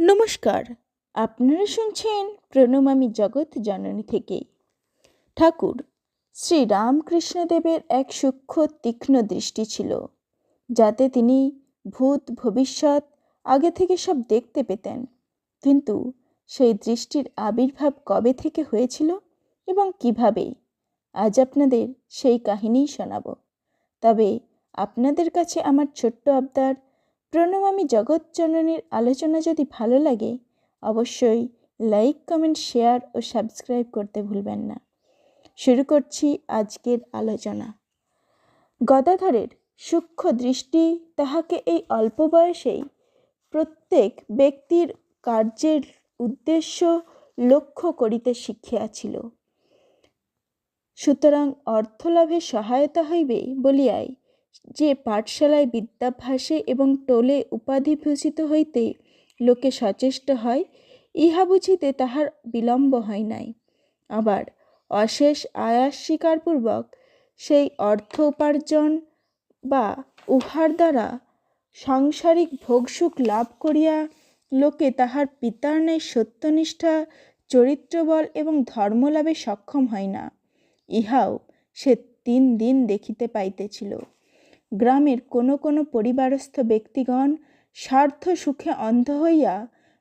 নমস্কার, আপনারা শুনছেন প্রণমামী জগৎ জননী থেকে। ঠাকুর শ্রী রামকৃষ্ণদেবের এক সূক্ষ্ম তীক্ষ্ণ দৃষ্টি ছিল, যাতে তিনি ভূত ভবিষ্যৎ আগে থেকে সব দেখতে পেতেন। কিন্তু সেই দৃষ্টির আবির্ভাব কবে থেকে হয়েছিল এবং কিভাবে, আজ আপনাদের সেই কাহিনীই শোনাব। তবে আপনাদের কাছে আমার ছোট্ট আবদার, প্রণমামী জগৎ জননীর আলোচনা যদি ভালো লাগে অবশ্যই লাইক, কমেন্ট, শেয়ার ও সাবস্ক্রাইব করতে ভুলবেন না। শুরু করছি আজকের আলোচনা। গদাধরের সূক্ষ্ম দৃষ্টি তাহাকে এই অল্প বয়সেই প্রত্যেক ব্যক্তির কার্যের উদ্দেশ্য লক্ষ্য করিতে শিখিয়াছিল। সুতরাং অর্থলাভে সহায়তা হইবে বলিয়াই যে পাঠশালায় বিদ্যাভ্যাসে এবং টোলে উপাধিভূষিত হইতে লোকে সচেষ্ট হয়, ইহা বুঝিতে তাহার বিলম্ব হয় নাই। আবার অশেষ আয়াস স্বীকারপূর্বক সেই অর্থ উপার্জন বা উহার দ্বারা সাংসারিক ভোগসুখ লাভ করিয়া লোকে তাহার পিতার ন্যায় সত্যনিষ্ঠা, চরিত্রবল এবং ধর্মলাভে সক্ষম হয় না, ইহাও সে দিন দেখিতে পাইতেছিল। গ্রামের কোনো কোনো পরিবারস্থ ব্যক্তিগণ স্বার্থ সুখে অন্ধ হইয়া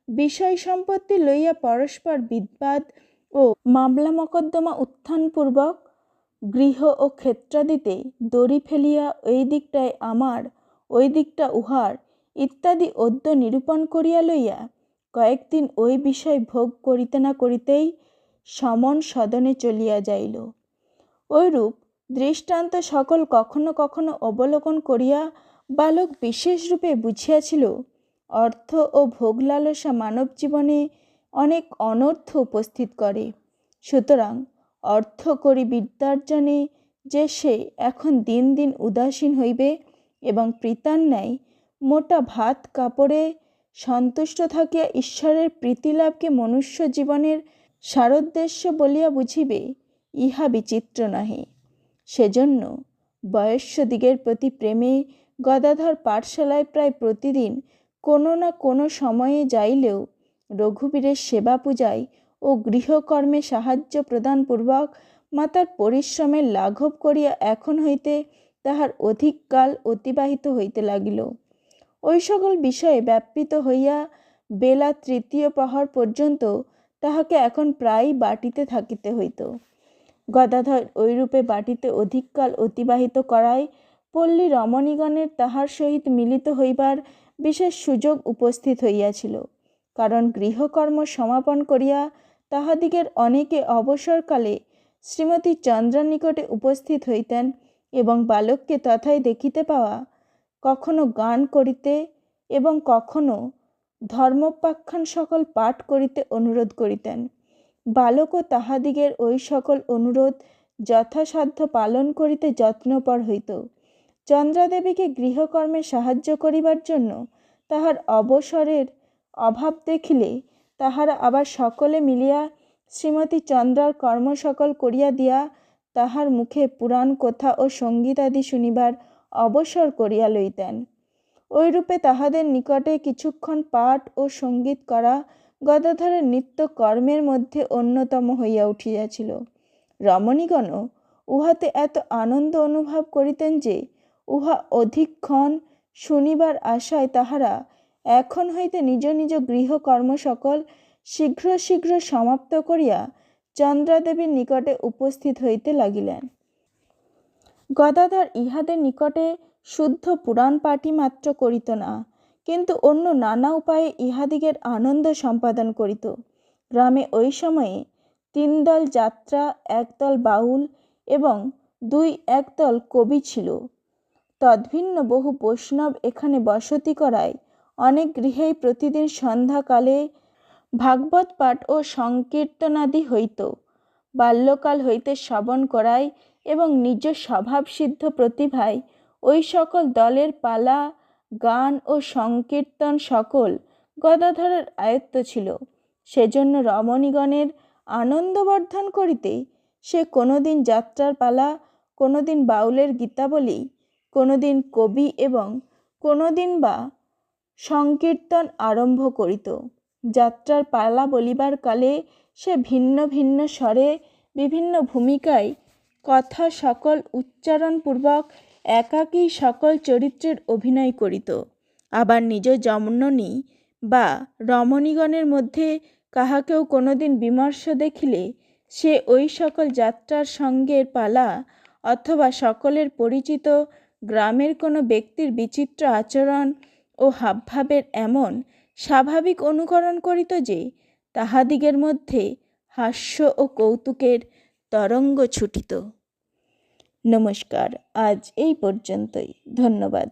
বিষয় সম্পত্তি লইয়া পরস্পর বিবাদ ও মামলা মকদ্দমা উত্থানপূর্বক গৃহ ও ক্ষেত্রাদিতে দড়ি ফেলিয়া ওই দিকটায় আমার, ওই দিকটা উহার ইত্যাদি অদ্য নিরূপণ করিয়া লইয়া কয়েকদিন ওই বিষয় ভোগ করিতে না করিতেই সমন সদনে চলিয়া যাইল। ঐরূপ দৃষ্টান্ত সকল কখনো কখনো অবলোকন করিয়া বালক বিশেষরূপে বুঝিয়াছিল, অর্থ ও ভোগ লালসা মানব জীবনে অনেক অনর্থ উপস্থিত করে। সুতরাং অর্থ করি বিদ্যার্জনে যে সে এখন দিন দিন উদাসীন হইবে এবং পিতার ন্যায় মোটা ভাত কাপড়ে সন্তুষ্ট থাকিয়া ঈশ্বরের প্রীতিলাভকে মনুষ্য জীবনের সারোদ্দেশ্য বলিয়া বুঝিবে, ইহা বিচিত্র নহে। সেজন্য বয়স্যদিগের প্রতি প্রেমে গদাধর পাঠশালায় প্রায় প্রতিদিন কোনো না কোনো সময়ে যাইলেও রঘুবীরের সেবা পূজায় ও গৃহকর্মে সাহায্য প্রদানপূর্বক মাতার পরিশ্রমের লাঘব করিয়া এখন হইতে তাহার অধিক কাল অতিবাহিত হইতে লাগিল। ওই সকল বিষয়ে ব্যাপৃত হইয়া বেলা তৃতীয় প্রহর পর্যন্ত তাহাকে এখন প্রায় বাটিতে থাকিতে হইত। গদাধর ঐরূপে বাটিতে অধিককাল অতিবাহিত করায় পল্লী রমণীগণের তাহার সহিত মিলিত হইবার বিশেষ সুযোগ উপস্থিত হইয়াছিল। কারণ গৃহকর্ম সমাপন করিয়া তাহাদিগের অনেকে অবসরকালে শ্রীমতী চন্দ্রার নিকটে উপস্থিত হইতেন এবং বালককে তথায় দেখিতে পাওয়া কখনো গান করিতে এবং কখনো ধর্মোপাখ্যান সকল পাঠ করিতে অনুরোধ করিতেন। বালকও তাহাদিগের ওই সকল অনুরোধ যথাসাধ্য পালন করিতে যত্নপর হইত। চন্দ্রাদেবীকে গৃহকর্মে সাহায্য করিবার জন্য তাহার অবসরের অভাব দেখিলে তাহারা আবার সকলে মিলিয়া শ্রীমতী চন্দ্রার কর্ম সকল করিয়া দিয়া তাহার মুখে পুরাণ কথা ও সঙ্গীতাদি শুনিবার অবসর করিয়া লইতেন। ওইরূপে তাহাদের নিকটে কিছুক্ষণ পাঠ ও সঙ্গীত করা গদাধরের নিত্য কর্মের মধ্যে অন্যতম হইয়া উঠিয়াছিল। রমণীগণও উহাতে এত আনন্দ অনুভব করিতেন যে উহা অধিকক্ষণ শুনিবার আশায় তাহারা এখন হইতে নিজ নিজ গৃহকর্ম সকল শীঘ্র সমাপ্ত করিয়া চন্দ্রাদেবীর নিকটে উপস্থিত হইতে লাগিলেন। গদাধর ইহাদের নিকটে শুদ্ধ পুরাণ পাঠই মাত্র করিত না, কিন্তু অন্য নানা উপায়ে ইহাদিগের আনন্দ সম্পাদন করিত। গ্রামে ওই সময়ে 3 দল যাত্রা, 1 দল বাউল এবং 2-1 দল কবি ছিল। তদ্ভিন্ন বহু বৈষ্ণব এখানে বসতি করায় অনেক গৃহেই প্রতিদিন সন্ধ্যাকালে ভাগবত পাঠ ও সংকীর্তনাদি হইত। বাল্যকাল হইতে শ্রবণ করায় এবং নিজ স্বভাবসিদ্ধ প্রতিভায় ওই সকল দলের পালা, গান ও সংকীর্তন সকল গদাধরের আয়ত্ত ছিল। সেজন্য রমণীগণের আনন্দবর্ধন করিতে সে কোনোদিন যাত্রার পালা, কোনোদিন বাউলের গীতাবলী, কোনোদিন কবি এবং কোনোদিন বা সংকীর্তন আরম্ভ করিত। যাত্রার পালা বলিবার কালে সে ভিন্ন ভিন্ন স্বরে বিভিন্ন ভূমিকায় কথা সকল উচ্চারণপূর্বক একাকী সকল চরিত্রের অভিনয় করিত। আবার নিজ জননী বা রমণীগণের মধ্যে কাহাকেও কোনোদিন বিমর্ষ দেখিলে সে ওই সকল যাত্রার সঙ্গের পালা অথবা সকলের পরিচিত গ্রামের কোনো ব্যক্তির বিচিত্র আচরণ ও হাবভাবের এমন স্বাভাবিক অনুকরণ করিত যে তাহাদিগের মধ্যে হাস্য ও কৌতুকের তরঙ্গ ছুটিত। নমস্কার, আজ এই পর্যন্তই। ধন্যবাদ।